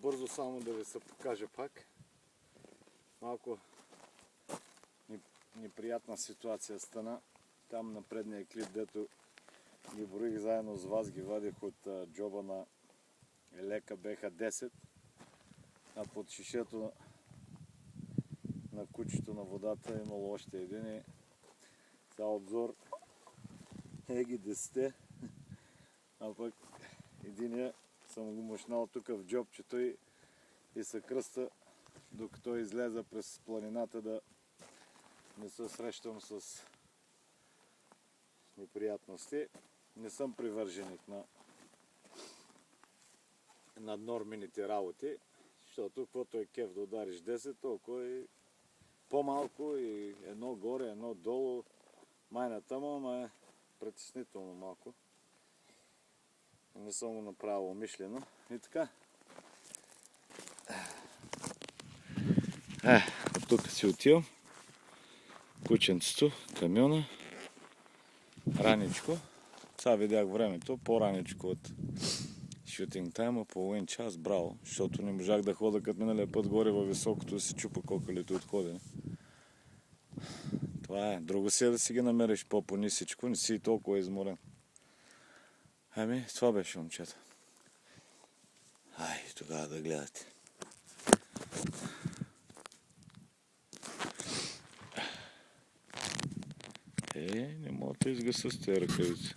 набързо само да ви се покажа пак. Малко неприятна ситуация стана. Там на предния клип, дето ги броих заедно с вас, ги вадих от джоба на Елека, беха 10. А под шишето на кучето на водата е имало още един и сега обзор е ги 10. А пък единия съм го мъшнал тук в джобчето и се кръста, докато излеза през планината, да не се срещам с неприятности. Не съм привърженик на наднормените работи, защото каквото е кеф да удариш 10, толкова и по-малко и едно горе, едно долу. Майната му е притеснително малко. Не съм го направил умишлено. И така. От тук си отивам. Кученцето, камиона. Раничко. Сега видях времето. По-раничко от шутинг тайма, половин час, браво. Защото не можах да хода като миналия път горе във високото, да си чупа кокалите от ходене. Това е. Друго си е да си ги намериш по-понисичко. Не си и толкова изморен. Ами, това беше, момчета. Ай, тогава да гледате. Не мога да изгаса с тези ръкавици.